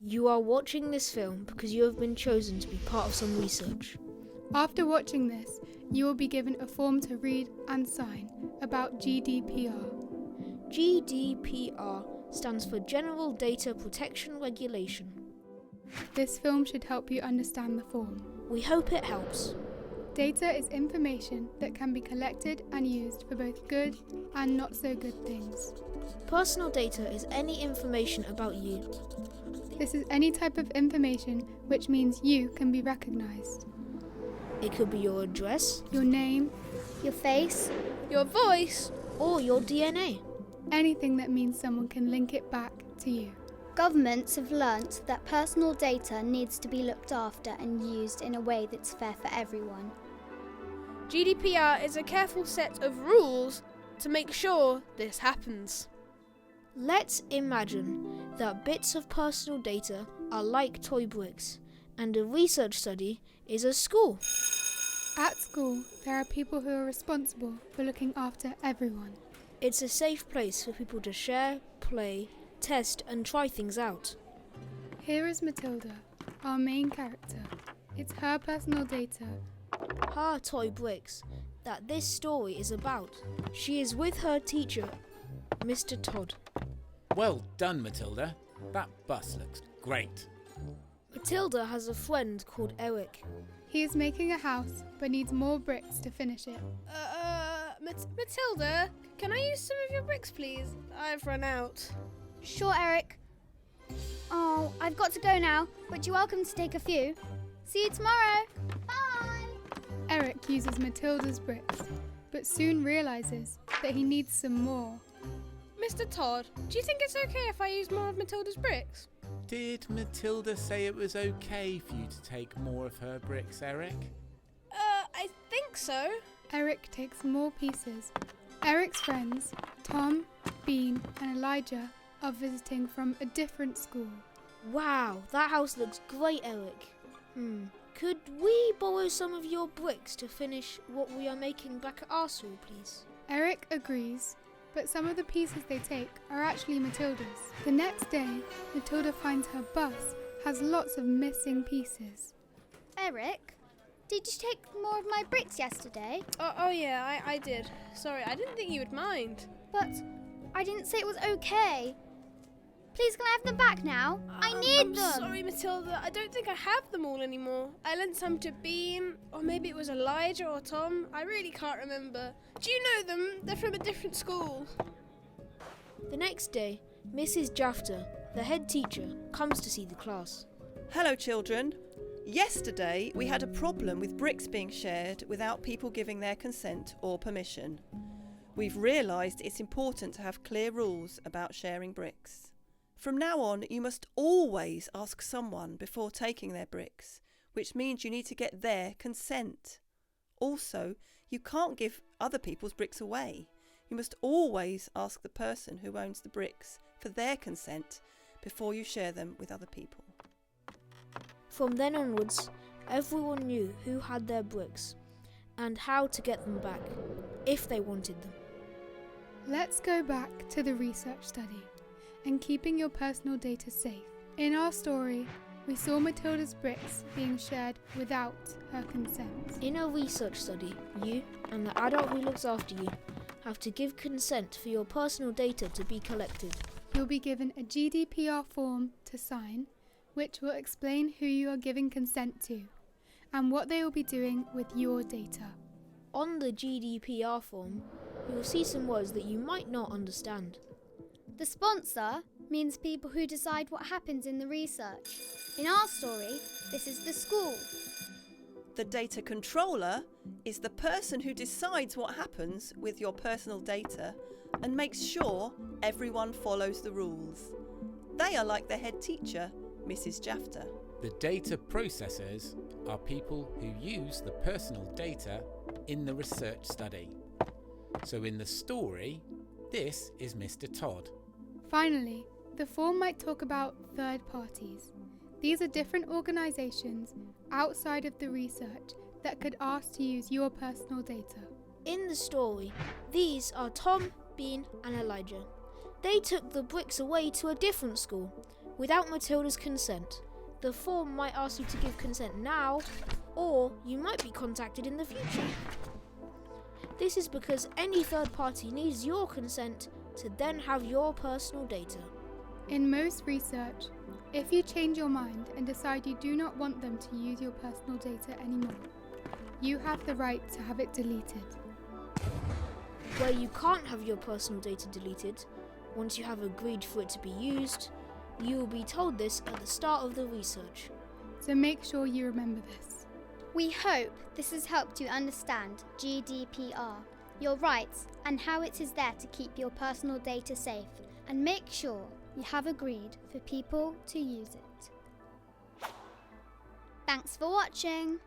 You are watching this film because you have been chosen to be part of some research. After watching this, you will be given a form to read and sign about GDPR. GDPR stands for General Data Protection Regulation. This film should help you understand the form. We hope it helps. Data is information that can be collected and used for both good and not so good things. Personal data is any information about you. This is any type of information which means you can be recognised. It could be your address, Your name, Your face, your voice, or your DNA. anything that means someone can link it back to you. governments have learnt that personal data needs to be looked after and used in a way that's fair for everyone. GDPR is a careful set of rules to make sure this happens. Let's imagine that bits of personal data are like toy bricks, and a research study is a school. At school, there are people who are responsible for looking after everyone. It's a safe place for people to share, play, test and try things out. Here is Matilda, our main character. It's her personal data. Her toy bricks that this story is about. She is with her teacher, Mr. Todd. Well done, Matilda. That bus looks great. Matilda has a friend called Eric. He is making a house but needs more bricks to finish it. Matilda, can I use some of your bricks, please? I've run out. Sure, Eric. Oh, I've got to go now, but you're welcome to take a few. See you tomorrow. Bye! Eric uses Matilda's bricks, but soon realises that he needs some more. Mr. Todd, do you think it's okay if I use more of Matilda's bricks? Did Matilda say it was okay for you to take more of her bricks, Eric? I think so. Eric takes more pieces. Eric's friends, Tom, Bean and Elijah, are visiting from a different school. Wow, that house looks great, Eric. Could we borrow some of your bricks to finish what we are making back at our school, please? Eric agrees, but some of the pieces they take are actually Matilda's. The next day, Matilda finds her bus has lots of missing pieces. Eric, did you take more of my bricks yesterday? Oh yeah, I did. Sorry, I didn't think you would mind. But I didn't say it was okay. Please, can I have them back now? I need I'm them. Sorry, Matilda. I don't think I have them all anymore. I lent some to Bean, or maybe it was Elijah or Tom. I really can't remember. Do you know them? They're from a different school. The next day, Mrs. Jafter, the head teacher, comes to see the class. Hello children. Yesterday we had a problem with bricks being shared without people giving their consent or permission. We've realised it's important to have clear rules about sharing bricks. From now on you must always ask someone before taking their bricks, which means you need to get their consent. Also, you can't give other people's bricks away. You must always ask the person who owns the bricks for their consent before you share them with other people. From then onwards, everyone knew who had their bricks and how to get them back, if they wanted them. Let's go back to the research study and keeping your personal data safe. In our story, we saw Matilda's bricks being shared without her consent. In a research study, you and the adult who looks after you have to give consent for your personal data to be collected. You'll be given a GDPR form to sign, which will explain who you are giving consent to and what they will be doing with your data. On the GDPR form, you will see some words that you might not understand. The sponsor means people who decide what happens in the research. In our story, this is the school. The data controller is the person who decides what happens with your personal data and makes sure everyone follows the rules. They are like the head teacher, Mrs. Jafter. The data processors are people who use the personal data in the research study. So in the story, this is Mr. Todd. Finally, the form might talk about third parties. These are different organisations outside of the research that could ask to use your personal data. In the story, these are Tom, Bean and Elijah. They took the bricks away to a different school, without Matilda's consent. The form might ask you to give consent now, or you might be contacted in the future. This is because any third party needs your consent to then have your personal data. In most research, if you change your mind and decide you do not want them to use your personal data anymore, you have the right to have it deleted. Where you can't have your personal data deleted, once you have agreed for it to be used, you will be told this at the start of the research. So make sure you remember this. We hope this has helped you understand GDPR, your rights, and how it is there to keep your personal data safe, and make sure you have agreed for people to use it. Thanks for watching!